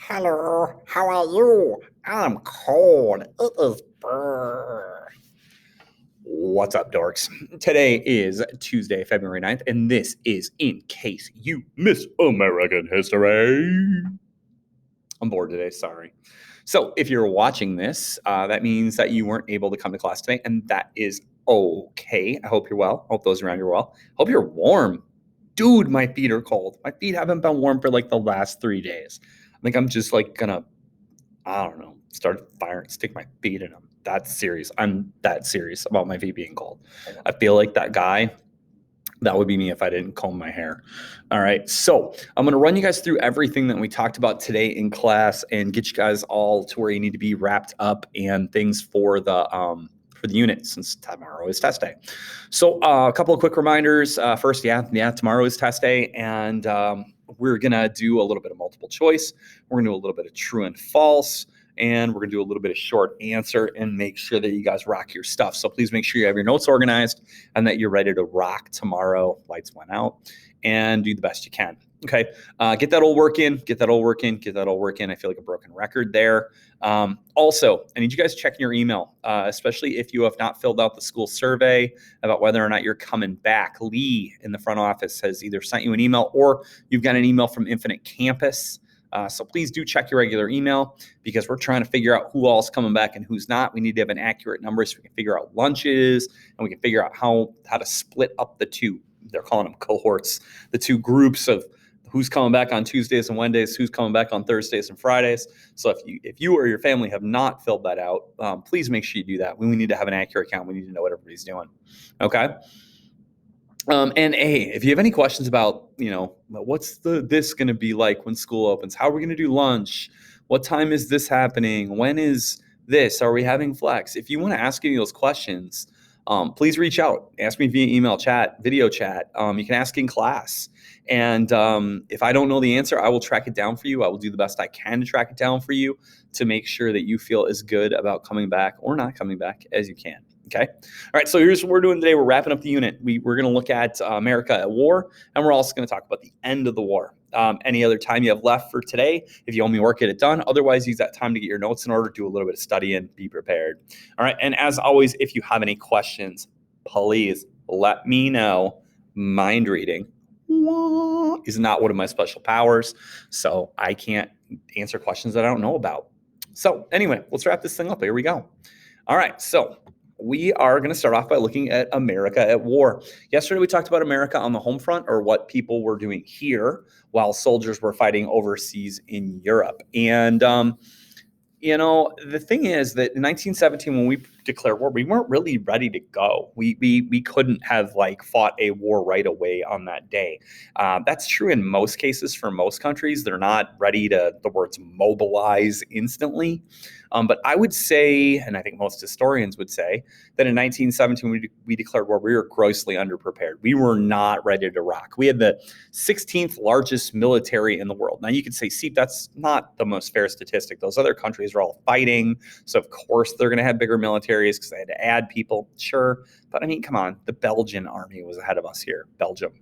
Hello, how are you? I'm cold. It is brr. What's up, dorks? Today is Tuesday, February 9th, and this is In Case You Miss American History. I'm bored today, sorry. So if you're watching this, that means that you weren't able to come to class today, and that is okay. I hope you're well. Hope those around you are well. Hope you're warm. Dude, my feet are cold. My feet haven't been warm for like the last 3 days. I think I'm just like gonna, I don't know, start firing, stick my feet in them. That's serious. I'm that serious about my feet being cold. I feel like that guy. That would be me if I didn't comb my hair. All right. So I'm going to run you guys through everything that we talked about today in class and get you guys all to where you need to be wrapped up and things for the unit since tomorrow is test day. So a couple of quick reminders. First, tomorrow is test day, and we're going to do a little bit of multiple choice. We're going to do a little bit of true and false. And we're going to do a little bit of short answer and make sure that you guys rock your stuff. So please make sure you have your notes organized and that you're ready to rock tomorrow. Lights went out, and do the best you can. Okay, get that old work in. Get that old work in. Get that old work in. I feel like a broken record there. Also, I need you guys checking your email, especially if you have not filled out the school survey about whether or not you're coming back. Lee in the front office has either sent you an email or you've got an email from Infinite Campus. So please do check your regular email because we're trying to figure out who all's coming back and who's not. We need to have an accurate number so we can figure out lunches and we can figure out how to split up the two. They're calling them cohorts, the two groups of who's coming back on Tuesdays and Wednesdays, who's coming back on Thursdays and Fridays. So if you or your family have not filled that out, please make sure you do that. We need to have an accurate count. We need to know what everybody's doing. Okay. And if you have any questions about, what's this going to be like when school opens? How are we going to do lunch? What time is this happening? When is this? Are we having flex? If you want to ask any of those questions, please reach out. Ask me via email, chat, video chat. You can ask in class. And if I don't know the answer, I will track it down for you. I will do the best I can to track it down for you to make sure that you feel as good about coming back or not coming back as you can. Okay. All right. So here's what we're doing today. We're wrapping up the unit. We're going to look at America at war, and we're also going to talk about the end of the war. Any other time you have left for today, if you owe me work, get it done. Otherwise, use that time to get your notes in order, do a little bit of study and be prepared. All right. And as always, if you have any questions, please let me know. Mind reading is not one of my special powers, so I can't answer questions that I don't know about. So anyway, let's wrap this thing up. Here we go. All right. So we are going to start off by looking at America at war. Yesterday, we talked about America on the home front, or what people were doing here while soldiers were fighting overseas in Europe. And, the thing is that in 1917, when we declared war, we weren't really ready to go. We couldn't have fought a war right away on that day. That's true in most cases for most countries. They're not ready to, the words mobilize instantly. But I would say, and I think most historians would say, that in 1917, we declared war, we were grossly underprepared. We were not ready to rock. We had the 16th largest military in the world. Now, you could say, see, that's not the most fair statistic. Those other countries are all fighting. So, of course, they're going to have bigger militaries because they had to add people. Sure. But, I mean, come on. The Belgian army was ahead of us here. Belgium.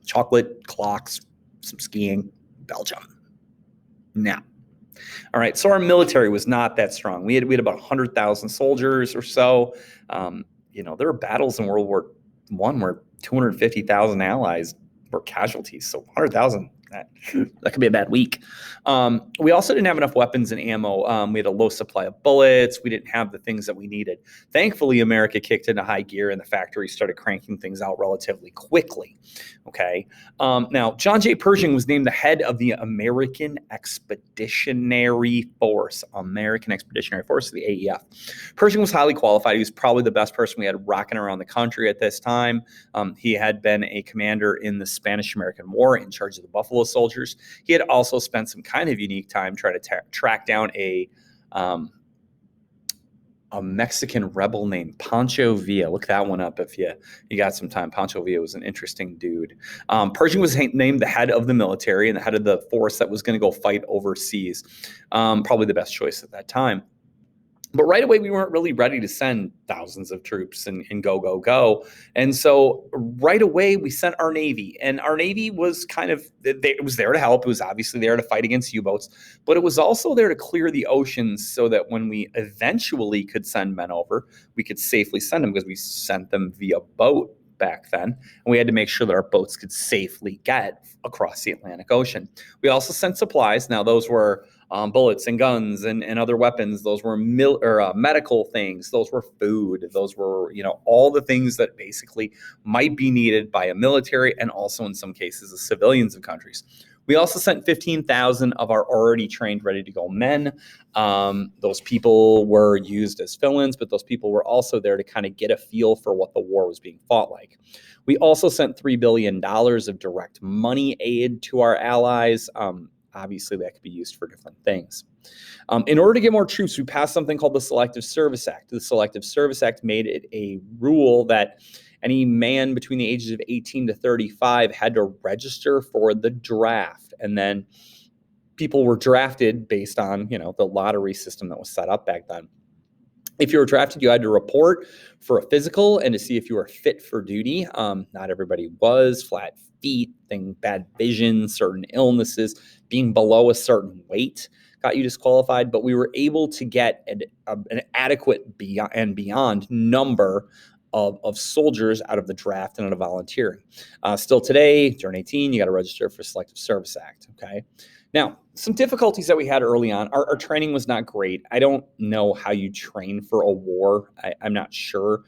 Chocolate, clocks, some skiing. Belgium. Now. All right, so our military was not that strong. We had about 100,000 soldiers or so. There were battles in World War I where 250,000 allies were casualties. So 100,000, that could be a bad week. We also didn't have enough weapons and ammo. We had a low supply of bullets. We didn't have the things that we needed. Thankfully, America kicked into high gear and the factories started cranking things out relatively quickly. Okay. Now, John J. Pershing was named the head of the American Expeditionary Force, the AEF. Pershing was highly qualified. He was probably the best person we had rocking around the country at this time. He had been a commander in the Spanish-American War in charge of the Buffalo Soldiers. He had also spent some kind of unique time trying to track down a Mexican rebel named Pancho Villa. Look that one up if you got some time. Pancho Villa was an interesting dude. Pershing was named the head of the military and the head of the force that was going to go fight overseas. Probably the best choice at that time. But right away, we weren't really ready to send thousands of troops and go, go, go. And so right away, we sent our Navy. And our Navy was it was there to help. It was obviously there to fight against U-boats. But it was also there to clear the oceans so that when we eventually could send men over, we could safely send them, because we sent them via boat back then. And we had to make sure that our boats could safely get across the Atlantic Ocean. We also sent supplies. Now, those were bullets and guns and other weapons. Those were medical things. Those were food. Those were, all the things that basically might be needed by a military and also in some cases the civilians of countries. We also sent 15,000 of our already trained, ready to go men. Those people were used as fill-ins, but those people were also there to kind of get a feel for what the war was being fought like. We also sent $3 billion of direct money aid to our allies. Obviously, that could be used for different things. In order to get more troops, we passed something called the Selective Service Act. The Selective Service Act made it a rule that any man between the ages of 18 to 35 had to register for the draft. And then people were drafted based on, the lottery system that was set up back then. If you were drafted, you had to report for a physical and to see if you were fit for duty. Not everybody was. Flat feet, bad vision, certain illnesses, being below a certain weight got you disqualified. But we were able to get an adequate beyond number of soldiers out of the draft and out of volunteering. Still today, turn 18, you got to register for Selective Service Act. Okay. Now, some difficulties that we had early on, our training was not great. I don't know how you train for a war. I'm not sure.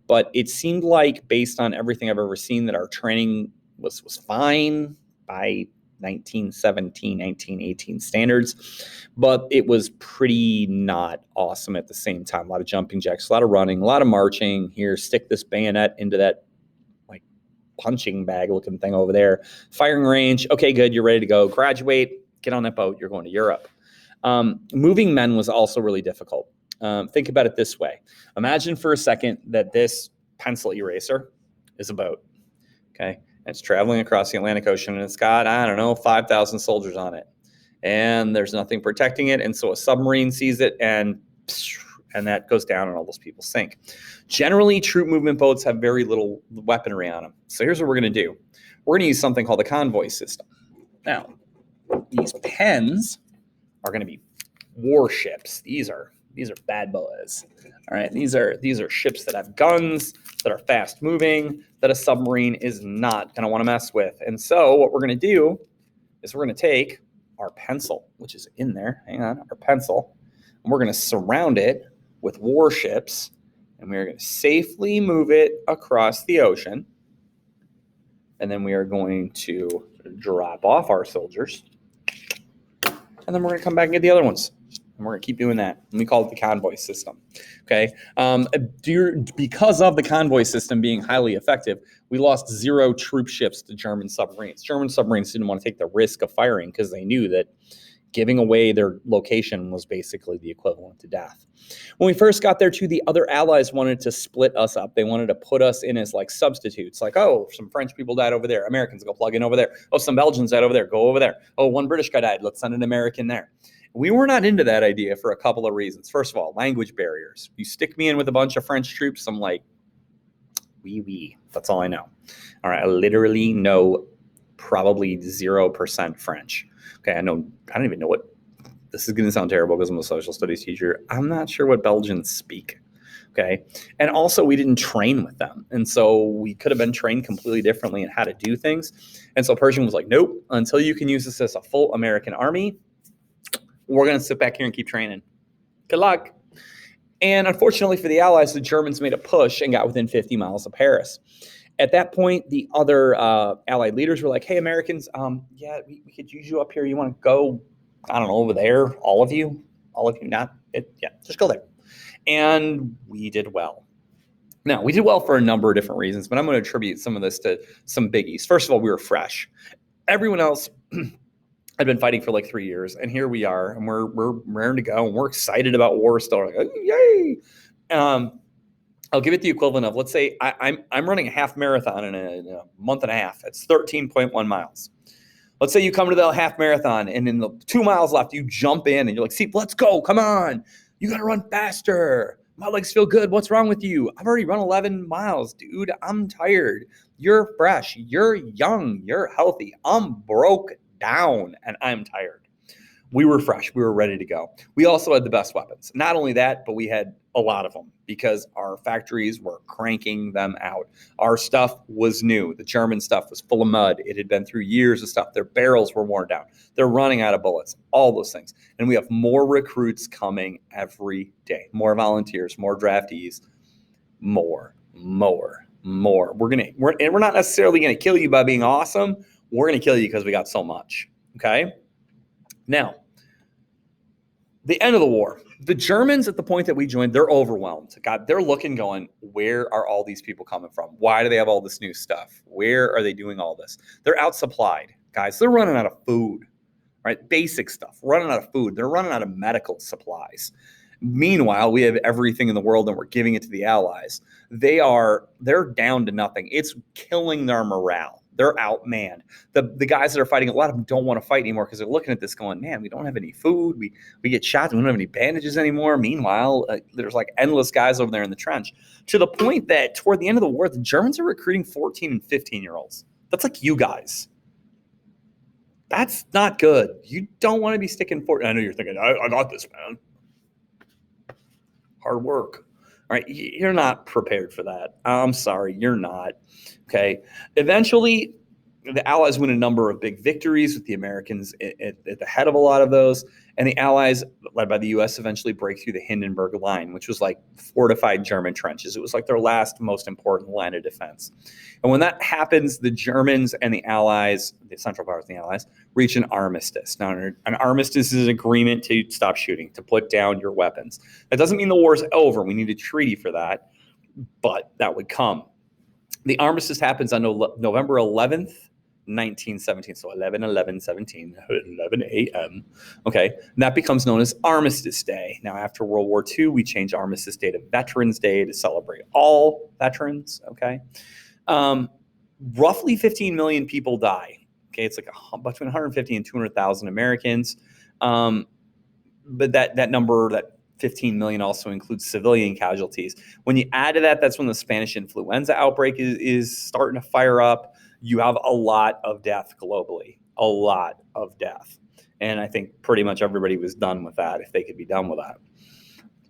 But it seemed like, based on everything I've ever seen, that our training was fine by 1917, 1918 standards. But it was pretty not awesome at the same time. A lot of jumping jacks, a lot of running, a lot of marching. Here, stick this bayonet into that punching bag looking thing over there. Firing range. Okay, good. You're ready to go. Graduate. Get on that boat. You're going to Europe. Moving men was also really difficult. Think about it this way. Imagine for a second that this pencil eraser is a boat. Okay. And it's traveling across the Atlantic Ocean, and it's got, 5,000 soldiers on it. And there's nothing protecting it. And so a submarine sees it and that goes down and all those people sink. Generally, troop movement boats have very little weaponry on them. So here's what we're going to do. We're going to use something called the convoy system. Now, these pens are going to be warships. These are bad boys. All right, these are ships that have guns, that are fast moving, that a submarine is not going to want to mess with. And so what we're going to do is we're going to take our pencil, which is in there. Hang on, our pencil, and we're going to surround it with warships, and we're going to safely move it across the ocean. And then we are going to drop off our soldiers. And then we're going to come back and get the other ones. And we're going to keep doing that. And we call it the convoy system. Okay. Because of the convoy system being highly effective, we lost 0 troop ships to German submarines. German submarines didn't want to take the risk of firing because they knew that giving away their location was basically the equivalent to death. When we first got there too, the other allies wanted to split us up. They wanted to put us in as substitutes. Some French people died over there. Americans, go plug in over there. Oh, some Belgians died over there. Go over there. Oh, one British guy died. Let's send an American there. We were not into that idea for a couple of reasons. First of all, language barriers. You stick me in with a bunch of French troops, I'm like, oui. That's all I know. All right, I literally know probably 0% French. Okay, I don't even know what, this is going to sound terrible because I'm a social studies teacher. I'm not sure what Belgians speak. Okay. And also we didn't train with them. And so we could have been trained completely differently in how to do things. And so Pershing was like, nope, until you can use this as a full American army, we're going to sit back here and keep training. Good luck. And unfortunately for the Allies, the Germans made a push and got within 50 miles of Paris. At that point, the other Allied leaders were like, hey, Americans, we could use you up here. You want to go, over there? All of you, just go there. And we did well. Now, we did well for a number of different reasons, but I'm going to attribute some of this to some biggies. First of all, we were fresh. Everyone else had been fighting for 3 years, and here we are, and we're raring to go, and we're excited about war still. Like, oh, yay! I'll give it the equivalent of, let's say I'm running a half marathon in a month and a half. It's 13.1 miles. Let's say you come to the half marathon, and in the 2 miles left, you jump in, and you're like, see, let's go, come on. You got to run faster. My legs feel good. What's wrong with you? I've already run 11 miles, dude. I'm tired. You're fresh. You're young. You're healthy. I'm broke down and I'm tired. We were fresh. We were ready to go. We also had the best weapons. Not only that, but we had a lot of them because our factories were cranking them out. Our stuff was new. The German stuff was full of mud. It had been through years of stuff. Their barrels were worn down. They're running out of bullets, all those things. And we have more recruits coming every day, more volunteers, more draftees, more. We're not necessarily going to kill you by being awesome. We're going to kill you because we got so much. Okay. Now, the end of the war, the Germans at the point that we joined, they're overwhelmed. God, they're looking, going, where are all these people coming from? Why do they have all this new stuff? Where are they doing all this? They're outsupplied, guys. They're running out of food, right? Basic stuff, running out of food. They're running out of medical supplies. Meanwhile, we have everything in the world and we're giving it to the Allies. They're down to nothing. It's killing their morale. They're outmanned. The guys that are fighting, a lot of them don't want to fight anymore because they're looking at this going, man, we don't have any food. We get shot. We don't have any bandages anymore. Meanwhile, there's like endless guys over there in the trench, to the point that toward the end of the war, the Germans are recruiting 14 and 15-year-olds. That's like you guys. That's not good. You don't want to be sticking for. I know you're thinking, I got this, man. Hard work. All right, you're not prepared for that. I'm sorry, you're not. Okay. Eventually, the Allies win a number of big victories with the Americans at the head of a lot of those. And the Allies, led by the U.S., eventually break through the Hindenburg Line, which was like fortified German trenches. It was like their last most important line of defense. And when that happens, the Germans and the Allies, the Central Powers and the Allies, reach an armistice. Now, an armistice is an agreement to stop shooting, to put down your weapons. That doesn't mean the war is over. We need a treaty for that, but that would come. The armistice happens on November 11th, 1917. So 11/11/17, 11 a.m. Okay. And that becomes known as Armistice Day. Now, after World War II, we changed Armistice Day to Veterans Day to celebrate all veterans. Okay. Roughly 15 million people die. Okay. It's like between 150 and 200,000 Americans. But that number, that 15 million, also includes civilian casualties. When you add to that, that's when the Spanish influenza outbreak is starting to fire up. You have a lot of death globally, a lot of death. And I think pretty much everybody was done with that, if they could be done with that.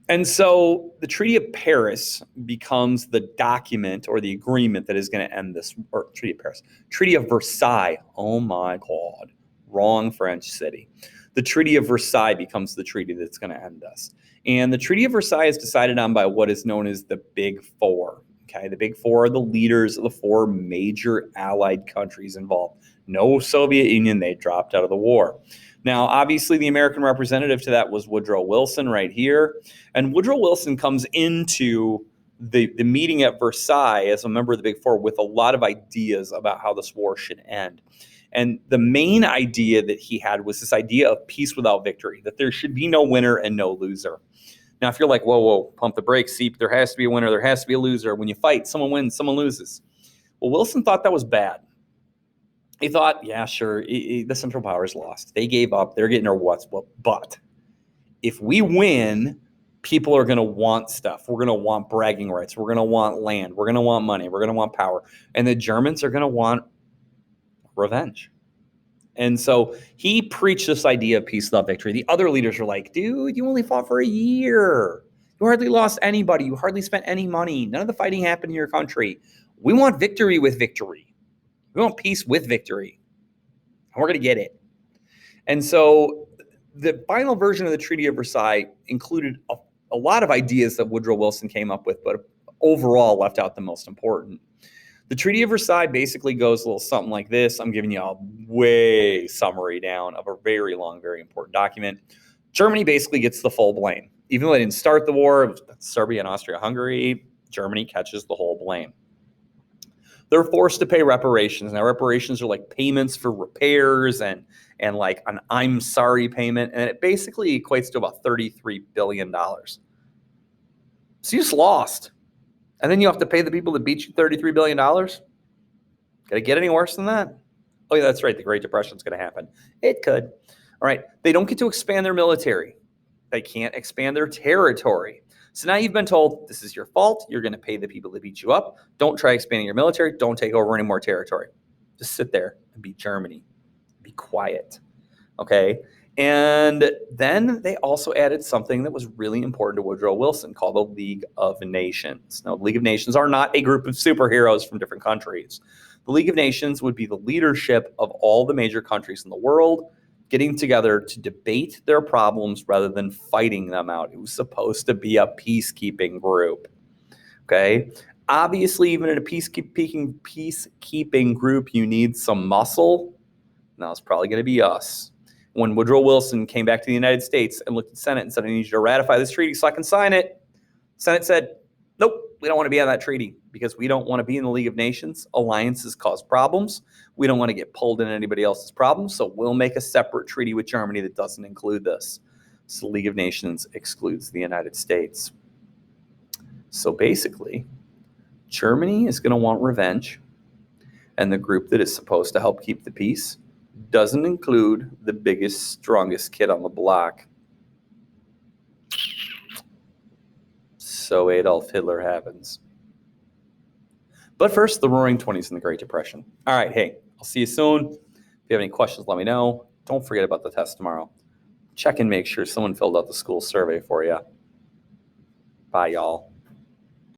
And so the Treaty of Paris becomes the document or the agreement that is going to end this, or Treaty of Versailles. Oh my God, wrong French city. The Treaty of Versailles becomes the treaty that's going to end us. And the Treaty of Versailles is decided on by what is known as the Big Four. Okay, the Big Four are the leaders of the four major allied countries involved. No Soviet Union, they dropped out of the war. Now, obviously, the American representative to that was Woodrow Wilson right here. And Woodrow Wilson comes into the meeting at Versailles as a member of the Big Four with a lot of ideas about how this war should end. And the main idea that he had was this idea of peace without victory, that there should be no winner and no loser. Now, if you're like, whoa, pump the brakes, Seep, there has to be a winner, there has to be a loser. When you fight, someone wins, someone loses. Well, Wilson thought that was bad. He thought, yeah, sure, the Central Powers lost. They gave up. They're getting their what's what. But if we win, people are going to want stuff. We're going to want bragging rights. We're going to want land. We're going to want money. We're going to want power. And the Germans are going to want revenge. And so he preached this idea of peace without victory. The other leaders were like, dude, you only fought for a year. You hardly lost anybody. You hardly spent any money. None of the fighting happened in your country. We want victory with victory. We want peace with victory. And we're going to get it. And so the final version of the Treaty of Versailles included a lot of ideas that Woodrow Wilson came up with, but overall left out the most important. The Treaty of Versailles basically goes a little something like this. I'm giving you a way summary down of a very long, very important document. Germany basically gets the full blame. Even though they didn't start the war, it was Serbia and Austria-Hungary, Germany catches the whole blame. They're forced to pay reparations. Now, reparations are like payments for repairs and like an I'm sorry payment. And it basically equates to about $33 billion. So you just lost. And then you have to pay the people that beat you $33 billion? Could it get any worse than that? Oh, yeah, that's right. The Great Depression is going to happen. It could. All right. They don't get to expand their military. They can't expand their territory. So now you've been told this is your fault. You're going to pay the people that beat you up. Don't try expanding your military. Don't take over any more territory. Just sit there and be Germany. Be quiet. Okay. And then they also added something that was really important to Woodrow Wilson called the League of Nations. Now, the League of Nations are not a group of superheroes from different countries. The League of Nations would be the leadership of all the major countries in the world getting together to debate their problems rather than fighting them out. It was supposed to be a peacekeeping group. Okay. Obviously, even in a peacekeeping group, you need some muscle. Now it's probably going to be us. When Woodrow Wilson came back to the United States and looked at the Senate and said, I need you to ratify this treaty so I can sign it, Senate said, nope, we don't want to be on that treaty because we don't want to be in the League of Nations. Alliances cause problems. We don't want to get pulled in anybody else's problems, so we'll make a separate treaty with Germany that doesn't include this. So the League of Nations excludes the United States. So basically, Germany is going to want revenge, and the group that is supposed to help keep the peace doesn't include the biggest, strongest kid on the block. So Adolf Hitler happens. But first, the Roaring 20s and the Great Depression. All right, hey, I'll see you soon. If you have any questions, let me know. Don't forget about the test tomorrow. Check and make sure someone filled out the school survey for you. Bye, y'all.